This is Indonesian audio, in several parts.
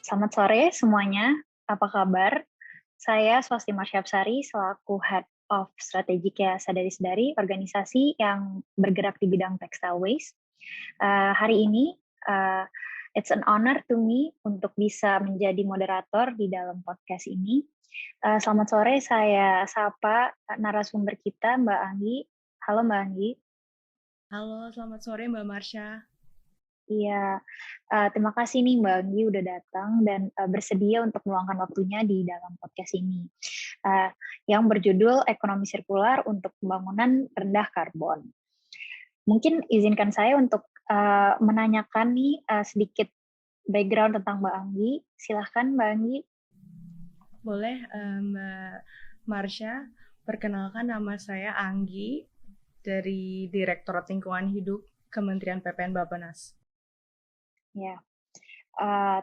Selamat sore semuanya, apa kabar? Saya Swasti Marsyapsari selaku Head of Strategic ya Sadari-Sedari, organisasi yang bergerak di bidang textile waste. Hari ini, eee, it's an honor to me untuk bisa menjadi moderator di dalam podcast ini. Selamat sore, saya sapa narasumber kita Mbak Anggi. Halo Mbak Anggi. Halo, selamat sore Mbak Marsha. Iya, terima kasih nih Mbak Anggi udah datang dan, bersedia untuk meluangkan waktunya di dalam podcast ini, eee, yang berjudul Ekonomi Sirkular untuk Pembangunan Rendah Karbon. Mungkin izinkan saya untuk, menanyakan nih, sedikit background tentang Mbak Anggi. Silahkan Mbak Anggi. Boleh, Mbak Marsha, perkenalkan nama saya Anggi dari Direktorat Lingkungan Hidup Kementerian PPN Bappenas. Ya,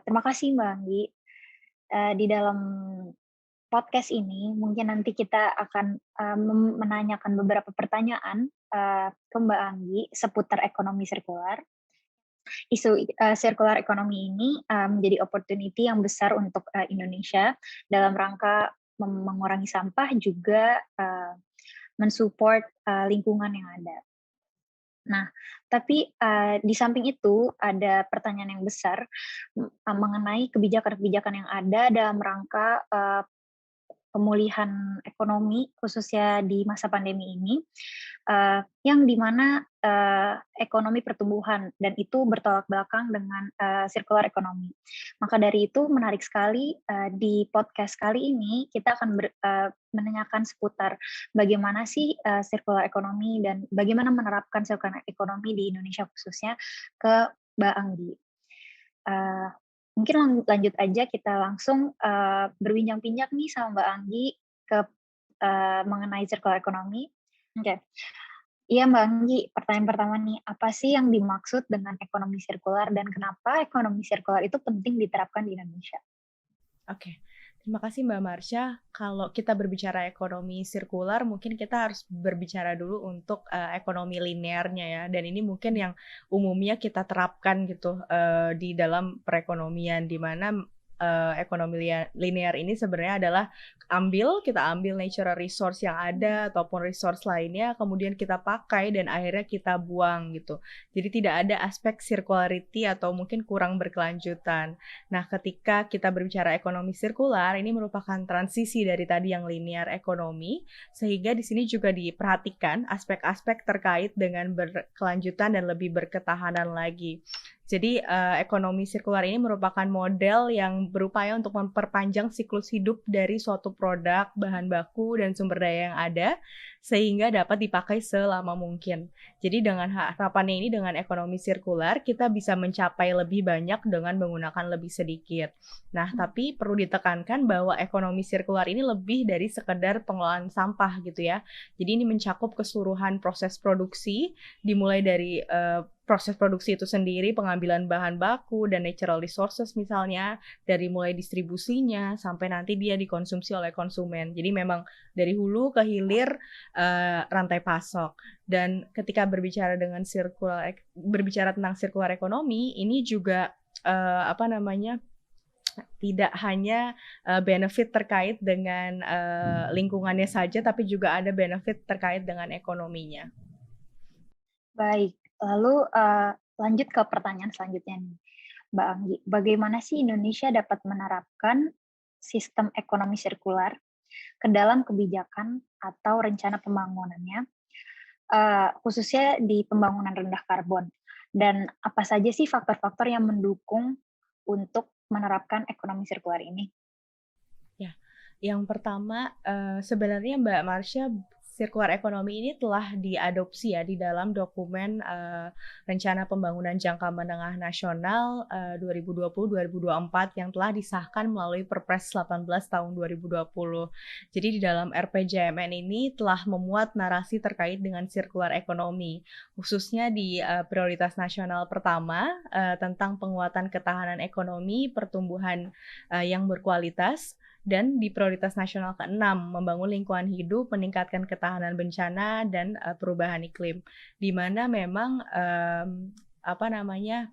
terima kasih Mbak Anggi. Di dalam podcast ini mungkin nanti kita akan, menanyakan beberapa pertanyaan, ke Mbak Anggi seputar ekonomi sirkular. Isu, sirkular ekonomi ini, menjadi opportunity yang besar untuk, Indonesia dalam rangka mengurangi sampah juga, men-support, lingkungan yang ada. Nah, tapi, di samping itu ada pertanyaan yang besar, mengenai kebijakan-kebijakan yang ada dalam rangka, pemulihan ekonomi khususnya di masa pandemi ini, yang di mana, ekonomi pertumbuhan dan itu bertolak belakang dengan, sirkular ekonomi. Maka dari itu menarik sekali, di podcast kali ini kita akan menanyakan seputar bagaimana sih, sirkular ekonomi dan bagaimana menerapkan sirkular ekonomi di Indonesia khususnya ke Mbak Anggi. Eee, Mungkin lanjut aja kita langsung, berbincang-bincang nih sama Mbak Anggi ke mengenai circular economy. Oke. Iya Mbak Anggi, pertanyaan pertama nih, apa sih yang dimaksud dengan ekonomi sirkular dan kenapa ekonomi sirkular itu penting diterapkan di Indonesia? Oke, terima kasih Mbak Marsha. Kalau kita berbicara ekonomi sirkular, mungkin kita harus berbicara dulu untuk ekonomi linearnya ya. Dan ini mungkin yang umumnya kita terapkan gitu di dalam perekonomian, di mana ekonomi linear ini sebenarnya adalah kita ambil natural resource yang ada ataupun resource lainnya, kemudian kita pakai dan akhirnya kita buang gitu. Jadi tidak ada aspek circularity atau mungkin kurang berkelanjutan. Nah, ketika kita berbicara ekonomi sirkular, ini merupakan transisi dari tadi yang linear ekonomi, sehingga di sini juga diperhatikan aspek-aspek terkait dengan berkelanjutan dan lebih berketahanan lagi. Jadi ekonomi sirkular ini merupakan model yang berupaya untuk memperpanjang siklus hidup dari suatu produk, bahan baku, dan sumber daya yang ada, sehingga dapat dipakai selama mungkin. Jadi dengan harapannya ini dengan ekonomi sirkular, kita bisa mencapai lebih banyak dengan menggunakan lebih sedikit. Nah, tapi perlu ditekankan bahwa ekonomi sirkular ini lebih dari sekedar pengelolaan sampah gitu ya. Jadi ini mencakup keseluruhan proses produksi, dimulai dari proses produksi itu sendiri, pengambilan bahan baku dan natural resources misalnya, dari mulai distribusinya sampai nanti dia dikonsumsi oleh konsumen. Jadi memang dari hulu ke hilir rantai pasok. Dan ketika berbicara tentang sirkular ekonomi, ini juga tidak hanya benefit terkait dengan lingkungannya saja, tapi juga ada benefit terkait dengan ekonominya. Baik, lalu, lanjut ke pertanyaan selanjutnya nih, Mbak Anggi. Bagaimana sih Indonesia dapat menerapkan sistem ekonomi sirkular ke dalam kebijakan atau rencana pembangunannya, khususnya di pembangunan rendah karbon? Dan apa saja sih faktor-faktor yang mendukung untuk menerapkan ekonomi sirkular ini? Ya, yang pertama, sebenarnya Mbak Marsha, sirkular ekonomi ini telah diadopsi ya di dalam dokumen, Rencana Pembangunan Jangka Menengah Nasional, 2020-2024 yang telah disahkan melalui Perpres 18 tahun 2020. Jadi di dalam RPJMN ini telah memuat narasi terkait dengan sirkular ekonomi, khususnya di, prioritas nasional pertama, tentang penguatan ketahanan ekonomi, pertumbuhan, yang berkualitas, dan di prioritas nasional ke-6, membangun lingkungan hidup, meningkatkan ketahanan bencana, dan perubahan iklim. Di mana memang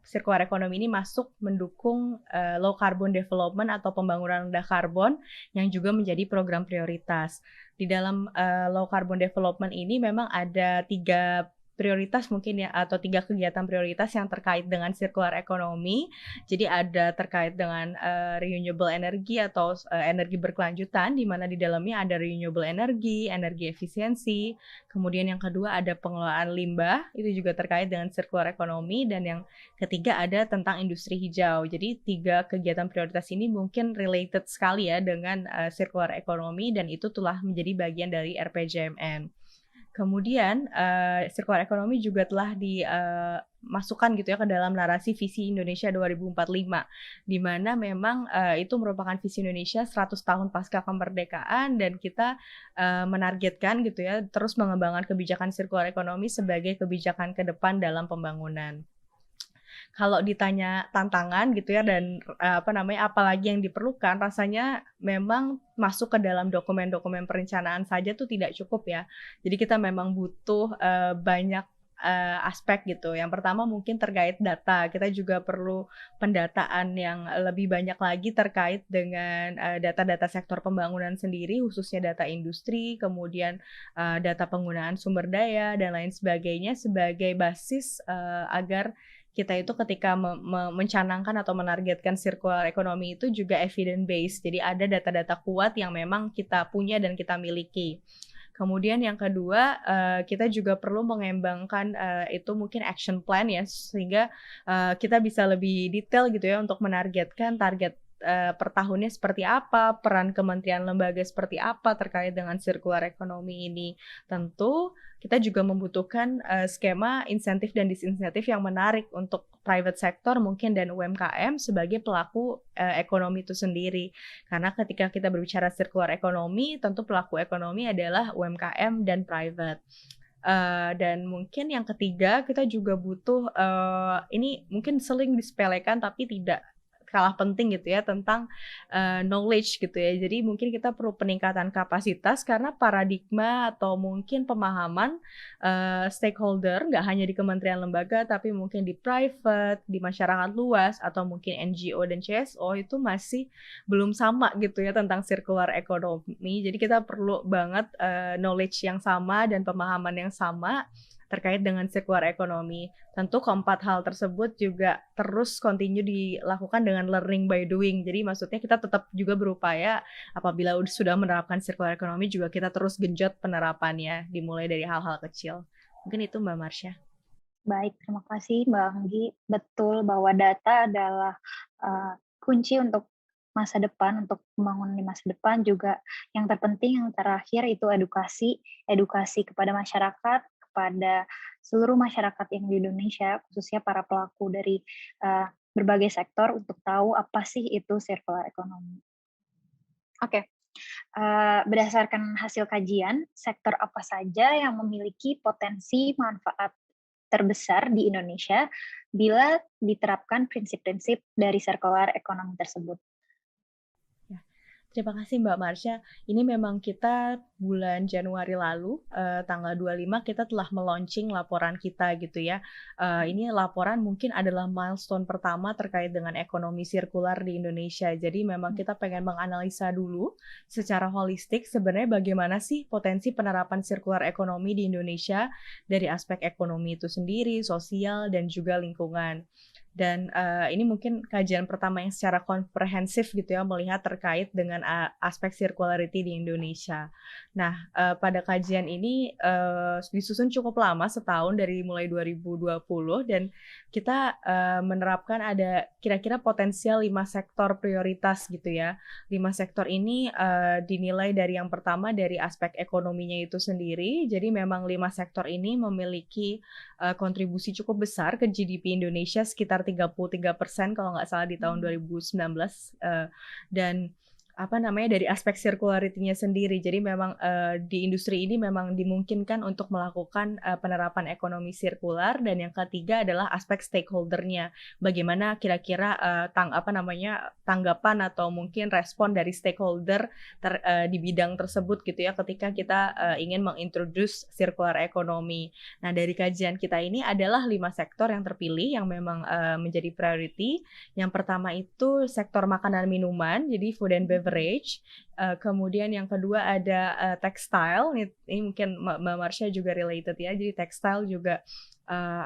circular economy ini masuk mendukung low carbon development atau pembangunan rendah karbon yang juga menjadi program prioritas. Di dalam low carbon development ini memang ada 3 prioritas mungkin ya, atau 3 kegiatan prioritas yang terkait dengan circular economy. Jadi ada terkait dengan renewable energy atau energi berkelanjutan, di mana di dalamnya ada renewable energy, energi efisiensi. Kemudian yang kedua ada pengelolaan limbah, itu juga terkait dengan circular economy. Dan yang ketiga ada tentang industri hijau. Jadi 3 kegiatan prioritas ini mungkin related sekali ya dengan circular economy, dan itu telah menjadi bagian dari RPJMN. Kemudian circular economy juga telah dimasukkan gitu ya ke dalam narasi visi Indonesia 2045, di mana memang itu merupakan visi Indonesia 100 tahun pasca kemerdekaan, dan kita menargetkan gitu ya terus mengembangkan kebijakan circular economy sebagai kebijakan ke depan dalam pembangunan. Kalau ditanya tantangan gitu ya dan apalagi yang diperlukan, rasanya memang masuk ke dalam dokumen-dokumen perencanaan saja tuh tidak cukup ya. Jadi kita memang butuh banyak aspek gitu. Yang pertama mungkin terkait data. Kita juga perlu pendataan yang lebih banyak lagi terkait dengan data-data sektor pembangunan sendiri, khususnya data industri, kemudian data penggunaan sumber daya dan lain sebagainya sebagai basis agar kita itu ketika mencanangkan atau menargetkan circular economy itu juga evidence based. Jadi ada data-data kuat yang memang kita punya dan kita miliki. Kemudian yang kedua, kita juga perlu mengembangkan itu mungkin action plan ya, sehingga kita bisa lebih detail gitu ya untuk menargetkan target per tahunnya seperti apa, peran kementerian lembaga seperti apa terkait dengan circular economy ini. Tentu kita juga membutuhkan skema insentif dan disinsentif yang menarik untuk private sector mungkin dan UMKM sebagai pelaku ekonomi itu sendiri. Karena ketika kita berbicara circular economy, tentu pelaku ekonomi adalah UMKM dan private. Dan mungkin yang ketiga, kita juga butuh, ini mungkin sering disepelekan tapi tidak kalah penting gitu ya, tentang knowledge gitu ya. Jadi mungkin kita perlu peningkatan kapasitas karena paradigma atau mungkin pemahaman stakeholder nggak hanya di kementerian lembaga tapi mungkin di private, di masyarakat luas atau mungkin NGO dan CSO itu masih belum sama gitu ya tentang circular economy. Jadi kita perlu banget knowledge yang sama dan pemahaman yang sama terkait dengan circular economy. Tentu keempat hal tersebut juga terus continue dilakukan dengan learning by doing. Jadi maksudnya kita tetap juga berupaya apabila sudah menerapkan circular economy juga kita terus genjot penerapannya, dimulai dari hal-hal kecil. Mungkin itu Mbak Marsha. Baik, terima kasih Mbak Anggi. Betul bahwa data adalah kunci untuk masa depan, untuk pembangunan di masa depan. Juga yang terpenting, yang terakhir itu edukasi kepada masyarakat, kepada seluruh masyarakat yang di Indonesia, khususnya para pelaku dari berbagai sektor untuk tahu apa sih itu circular economy. Oke, berdasarkan hasil kajian, sektor apa saja yang memiliki potensi manfaat terbesar di Indonesia bila diterapkan prinsip-prinsip dari circular economy tersebut? Terima kasih Mbak Marsha. Ini memang kita bulan Januari lalu, tanggal 25 kita telah meluncing laporan kita gitu ya. Ini laporan mungkin adalah milestone pertama terkait dengan ekonomi sirkular di Indonesia. Jadi memang kita pengen menganalisa dulu secara holistik sebenarnya bagaimana sih potensi penerapan sirkular ekonomi di Indonesia dari aspek ekonomi itu sendiri, sosial, dan juga lingkungan. Dan ini mungkin kajian pertama yang secara komprehensif gitu ya melihat terkait dengan aspek circularity di Indonesia. Nah, pada kajian ini disusun cukup lama, setahun dari mulai 2020, dan kita menerapkan ada kira-kira potensial 5 sektor prioritas gitu ya. 5 sektor ini dinilai dari yang pertama dari aspek ekonominya itu sendiri. Jadi memang 5 sektor ini memiliki kontribusi cukup besar ke GDP Indonesia sekitar 33% kalau nggak salah di tahun 2019, dan apa namanya, dari aspek circularity-nya sendiri. Jadi memang, di industri ini memang dimungkinkan untuk melakukan, penerapan ekonomi sirkular dan yang ketiga adalah aspek stakeholder-nya. Bagaimana kira-kira, apa namanya, tanggapan atau mungkin respon dari stakeholder di bidang tersebut gitu ya, ketika kita, ingin mengintroduce circular economy. Nah, dari kajian kita ini adalah 5 sektor yang terpilih yang memang, menjadi priority. Yang pertama itu sektor makanan minuman, jadi food and beverage. Kemudian yang kedua ada textile, ini mungkin Mbak Marsha juga related ya. Jadi textile juga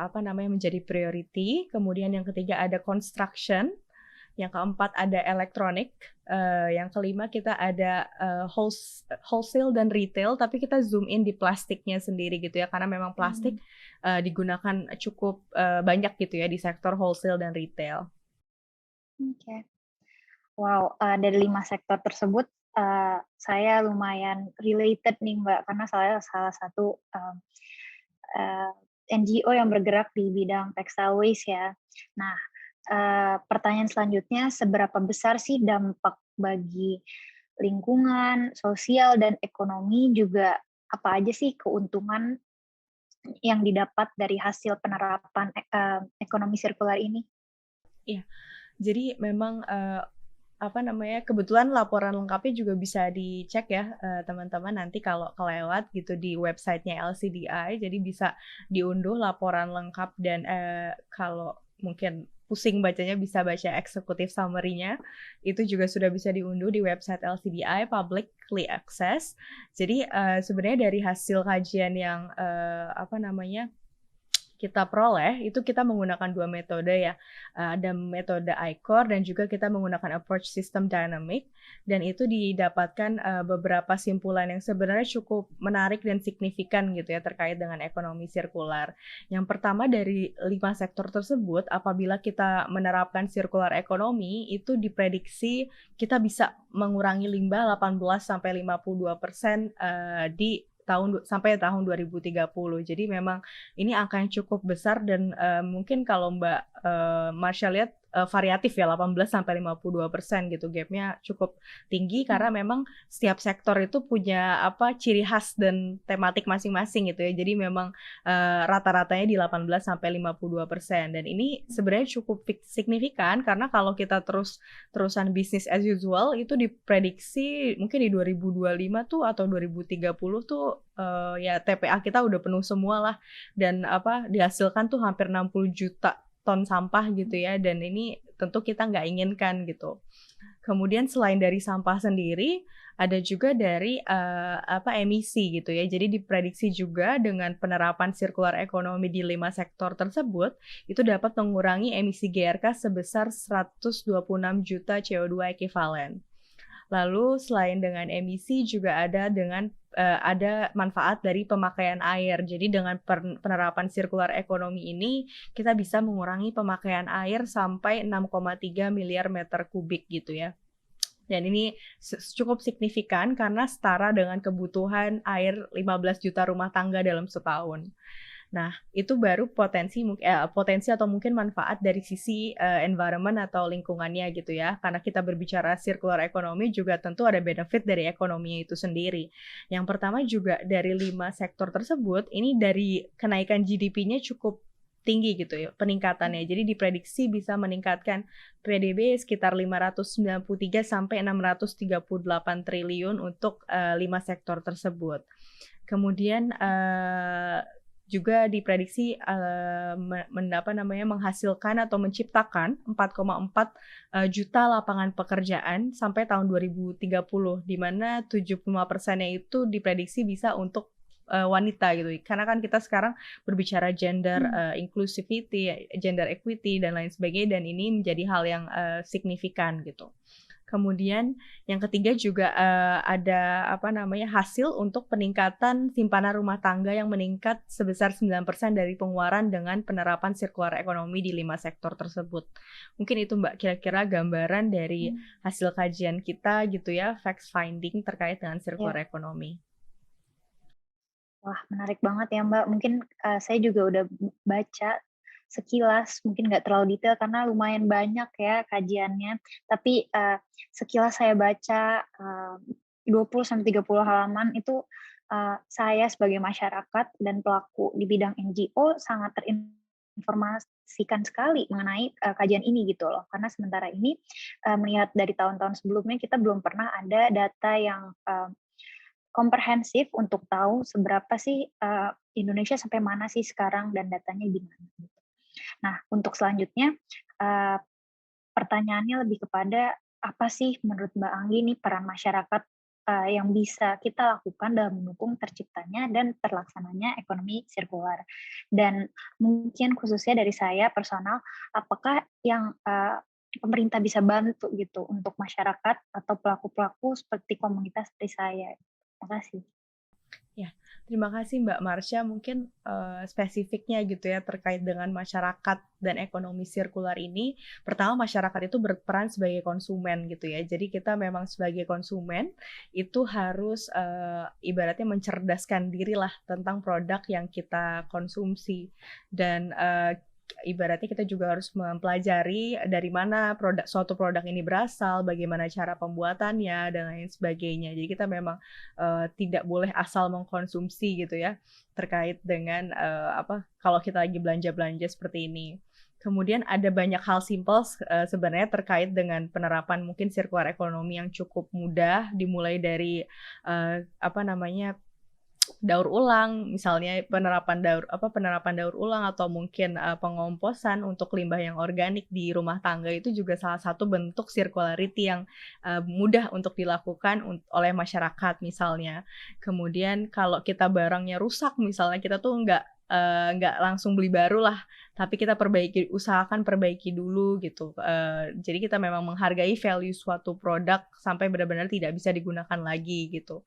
apa namanya menjadi priority. Kemudian yang ketiga ada construction. Yang keempat ada elektronik. Yang kelima kita ada wholesale dan retail, tapi kita zoom in di plastiknya sendiri gitu ya, karena memang plastik digunakan cukup banyak gitu ya di sektor wholesale dan retail. Oke. Wow, dari 5 sektor tersebut, saya lumayan related nih, Mbak, karena saya salah satu, NGO yang bergerak di bidang textile waste ya. Nah, pertanyaan selanjutnya, seberapa besar sih dampak bagi lingkungan, sosial, dan ekonomi, juga apa aja sih keuntungan yang didapat dari hasil penerapan ekonomi sirkular ini? Iya, jadi memang, apa namanya, kebetulan laporan lengkapnya juga bisa dicek ya, teman-teman nanti kalau kelewat gitu di website-nya LCDI, jadi bisa diunduh laporan lengkap dan, kalau mungkin pusing bacanya bisa baca executive summary-nya, itu juga sudah bisa diunduh di website LCDI, publicly access. Jadi, sebenarnya dari hasil kajian yang, apa namanya, kita peroleh, itu kita menggunakan 2 metode ya, ada metode I-Core dan juga kita menggunakan approach system dynamic, dan itu didapatkan, beberapa simpulan yang sebenarnya cukup menarik dan signifikan gitu ya, terkait dengan ekonomi sirkular. Yang pertama dari 5 sektor tersebut, apabila kita menerapkan circular economy, itu diprediksi kita bisa mengurangi limbah 18-52%, di sampai tahun 2030. Jadi memang ini angka yang cukup besar dan, mungkin kalau Mbak, Marsha lihat, variatif ya 18-52% gitu, gap-nya cukup tinggi karena memang setiap sektor itu punya apa, ciri khas dan tematik masing-masing gitu ya. Jadi memang, rata-ratanya di 18-52% dan ini sebenarnya cukup signifikan karena kalau kita terusan bisnis as usual itu diprediksi mungkin di 2025 tuh atau 2030 tuh, ya TPA kita udah penuh semua lah dan apa, dihasilkan tuh hampir 60 juta ton sampah gitu ya, dan ini tentu kita nggak inginkan gitu. Kemudian selain dari sampah sendiri, ada juga dari, apa, emisi gitu ya. Jadi diprediksi juga dengan penerapan circular economy di 5 sektor tersebut, itu dapat mengurangi emisi GRK sebesar 126 juta CO2 ekivalen. Lalu selain dengan emisi juga ada manfaat dari pemakaian air. Jadi dengan penerapan sirkular ekonomi ini, kita bisa mengurangi pemakaian air sampai 6,3 miliar meter kubik gitu ya. Dan ini cukup signifikan karena setara dengan kebutuhan air 15 juta rumah tangga dalam setahun. Nah, itu baru potensi atau mungkin manfaat dari sisi, environment atau lingkungannya gitu ya. Karena kita berbicara circular economy juga tentu ada benefit dari ekonominya itu sendiri. Yang pertama juga dari 5 sektor tersebut, ini dari kenaikan GDP-nya cukup tinggi gitu ya peningkatannya. Jadi diprediksi bisa meningkatkan PDB sekitar 593 sampai 638 triliun untuk, 5 sektor tersebut. Kemudian, juga diprediksi, menghasilkan atau menciptakan 4,4 juta lapangan pekerjaan sampai tahun 2030, di mana 75%-nya itu diprediksi bisa untuk, wanita gitu. Karena kan kita sekarang berbicara gender, inclusivity, gender equity dan lain sebagainya dan ini menjadi hal yang, signifikan gitu. Kemudian yang ketiga juga, ada apa namanya, hasil untuk peningkatan simpanan rumah tangga yang meningkat sebesar 9% dari pengeluaran dengan penerapan sirkular ekonomi di 5 sektor tersebut. Mungkin itu Mbak, kira-kira gambaran dari hasil kajian kita gitu ya, facts finding terkait dengan sirkular ekonomi. Wah, menarik banget ya, Mbak. Mungkin, saya juga udah baca sekilas, mungkin nggak terlalu detail karena lumayan banyak ya kajiannya, tapi, sekilas saya baca, 20 sampai 30 halaman itu, saya sebagai masyarakat dan pelaku di bidang NGO sangat terinformasikan sekali mengenai, kajian ini gitu loh. Karena sementara ini, melihat dari tahun-tahun sebelumnya kita belum pernah ada data yang, komprehensif untuk tahu seberapa sih, Indonesia sampai mana sih sekarang dan datanya gimana gitu. Nah, untuk selanjutnya, eee, pertanyaannya lebih kepada apa sih menurut Mbak Anggi nih peran masyarakat, yang bisa kita lakukan dalam mendukung terciptanya dan terlaksananya ekonomi sirkular? Dan mungkin khususnya dari saya personal, apakah yang, pemerintah bisa bantu gitu untuk masyarakat atau pelaku-pelaku seperti komunitas seperti saya? Terima kasih. Ya, terima kasih Mbak Marsha. Mungkin, spesifiknya gitu ya terkait dengan masyarakat dan ekonomi sirkular ini, pertama masyarakat itu berperan sebagai konsumen gitu ya. Jadi kita memang sebagai konsumen itu harus, ibaratnya mencerdaskan dirilah tentang produk yang kita konsumsi dan, ibaratnya kita juga harus mempelajari dari mana suatu produk ini berasal, bagaimana cara pembuatannya dan lain sebagainya. Jadi kita memang tidak boleh asal mengkonsumsi gitu ya, terkait dengan, kalau kita lagi belanja-belanja seperti ini. Kemudian ada banyak hal simpel sebenarnya terkait dengan penerapan mungkin circular economy yang cukup mudah, dimulai dari, apa namanya, daur ulang, misalnya penerapan daur ulang atau mungkin, pengomposan untuk limbah yang organik di rumah tangga itu juga salah satu bentuk circularity yang, mudah untuk dilakukan oleh masyarakat misalnya. Kemudian kalau kita barangnya rusak misalnya kita tuh nggak langsung beli baru lah, tapi kita usahakan perbaiki dulu gitu, jadi kita memang menghargai value suatu produk sampai benar-benar tidak bisa digunakan lagi gitu.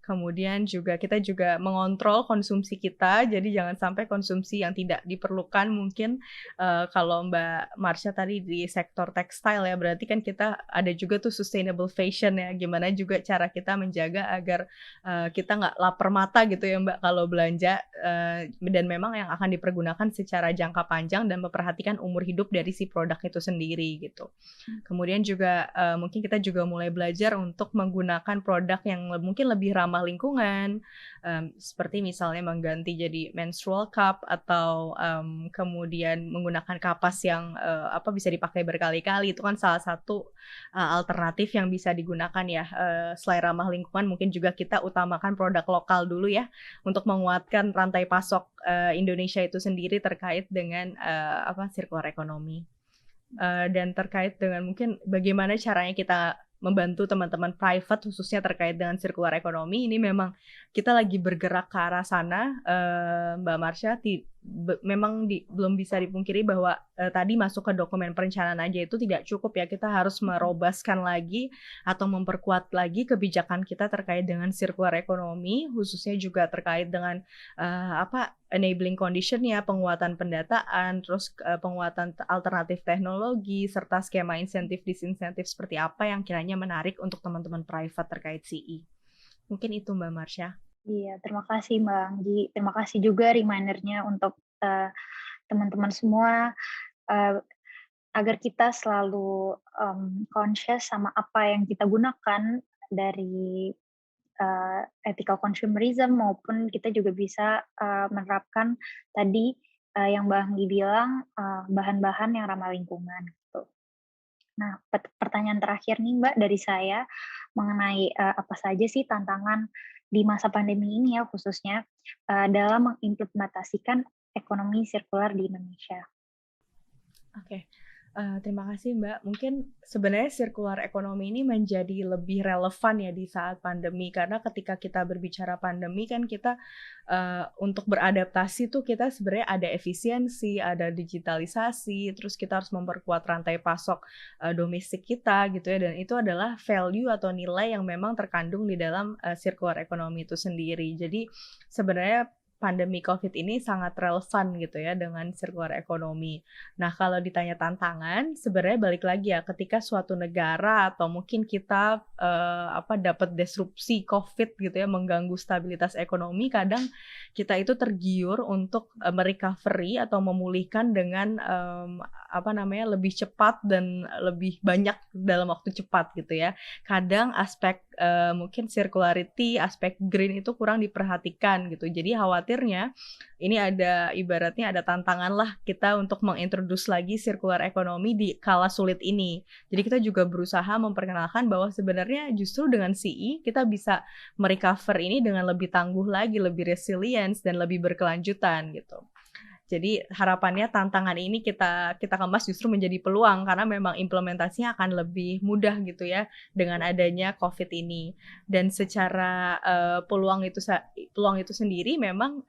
Kemudian juga kita juga mengontrol konsumsi kita, jadi jangan sampai konsumsi yang tidak diperlukan mungkin, kalau Mbak Marsha tadi di sektor tekstil ya, berarti kan kita ada juga tuh sustainable fashion ya, gimana juga cara kita menjaga agar, kita nggak lapar mata gitu ya Mbak kalau belanja, dan memang yang akan dipergunakan secara jangka panjang dan memperhatikan umur hidup dari si produk itu sendiri gitu. Kemudian juga, mungkin kita juga mulai belajar untuk menggunakan produk yang mungkin lebih ramah lingkungan, seperti misalnya mengganti jadi menstrual cup atau, kemudian menggunakan kapas yang, bisa dipakai berkali-kali, itu kan salah satu, alternatif yang bisa digunakan ya, selain ramah lingkungan mungkin juga kita utamakan produk lokal dulu ya, untuk menguatkan rantai pasok, Indonesia itu sendiri terkait dengan, circular economy. Dan terkait dengan mungkin bagaimana caranya kita membantu teman-teman private khususnya terkait dengan circular economy, ini memang kita lagi bergerak ke arah sana, Mbak Marsha, memang belum bisa dipungkiri bahwa, tadi masuk ke dokumen perencanaan aja itu tidak cukup ya, kita harus merobaskan lagi atau memperkuat lagi kebijakan kita terkait dengan circular economy, khususnya juga terkait dengan, enabling condition-nya, penguatan pendataan, terus, penguatan alternatif teknologi, serta skema insentif disinsentif seperti apa yang kiranya menarik untuk teman-teman private terkait CE. Mungkin itu Mbak Marsha. Iya, terima kasih Mbak Anggi. Terima kasih juga reminder-nya untuk, teman-teman semua, eee, agar kita selalu, conscious sama apa yang kita gunakan dari, ethical consumerism maupun kita juga bisa, menerapkan tadi, yang Mbak Anggi bilang, bahan-bahan yang ramah lingkungan, gitu. Nah, pertanyaan terakhir nih Mbak dari saya, mengenai, apa saja sih tantangan di masa pandemi ini ya khususnya, dalam mengimplementasikan ekonomi sirkular di Indonesia? Oke, terima kasih Mbak. Mungkin sebenarnya circular economy ini menjadi lebih relevan ya di saat pandemi, karena ketika kita berbicara pandemi kan kita, untuk beradaptasi tuh kita sebenarnya ada efisiensi, ada digitalisasi, terus kita harus memperkuat rantai pasok, domestik kita gitu ya, dan itu adalah value atau nilai yang memang terkandung di dalam, circular economy itu sendiri. Jadi sebenarnya pandemi COVID ini sangat relevan gitu ya dengan circular economy. Nah, kalau ditanya tantangan, sebenarnya balik lagi ya, ketika suatu negara atau mungkin kita dapat disrupsi COVID gitu ya, mengganggu stabilitas ekonomi, kadang kita itu tergiur untuk merecovery atau memulihkan dengan lebih cepat dan lebih banyak dalam waktu cepat gitu ya. Kadang aspek mungkin circularity, aspek green itu kurang diperhatikan gitu. Jadi khawatirnya ini ibaratnya ada tantangan lah kita untuk mengintroduce lagi circular economy di kala sulit ini. Jadi kita juga berusaha memperkenalkan bahwa sebenarnya justru dengan CE kita bisa merecover ini dengan lebih tangguh lagi, lebih resilience dan lebih berkelanjutan gitu. Jadi harapannya tantangan ini kita kemas justru menjadi peluang karena memang implementasinya akan lebih mudah gitu ya dengan adanya COVID ini. Dan secara peluang itu sendiri memang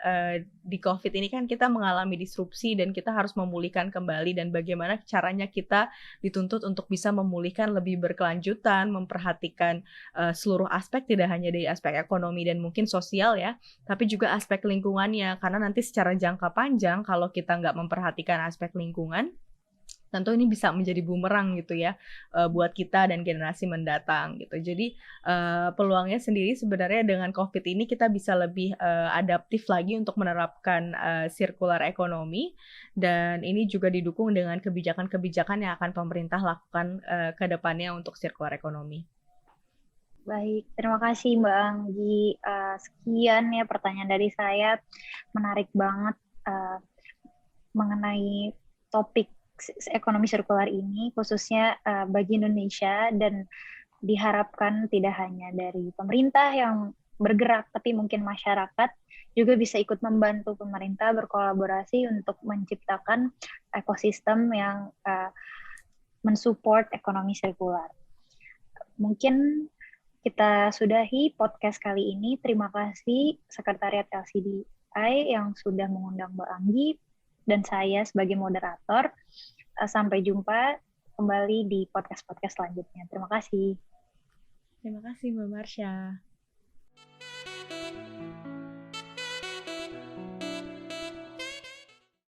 di COVID ini kan kita mengalami disrupsi dan kita harus memulihkan kembali dan bagaimana caranya kita dituntut untuk bisa memulihkan lebih berkelanjutan, memperhatikan seluruh aspek tidak hanya dari aspek ekonomi dan mungkin sosial ya, tapi juga aspek lingkungannya karena nanti secara jangka panjang kalau kita nggak memperhatikan aspek lingkungan, tentu ini bisa menjadi bumerang gitu ya buat kita dan generasi mendatang gitu. Jadi peluangnya sendiri sebenarnya dengan COVID ini kita bisa lebih adaptif lagi untuk menerapkan circular economy dan ini juga didukung dengan kebijakan-kebijakan yang akan pemerintah lakukan ke depannya untuk circular economy. Baik, terima kasih Mbak Anggi. Sekian ya pertanyaan dari saya, menarik banget mengenai topik ekonomi sirkular ini, khususnya bagi Indonesia, dan diharapkan tidak hanya dari pemerintah yang bergerak, tapi mungkin masyarakat juga bisa ikut membantu pemerintah berkolaborasi untuk menciptakan ekosistem yang mensupport ekonomi sirkular. Mungkin kita sudahi podcast kali ini. Terima kasih Sekretariat LCDI yang sudah mengundang Mbak Anggi dan saya sebagai moderator. Sampai jumpa kembali di podcast-podcast selanjutnya. Terima kasih. Terima kasih Mbak Marsha.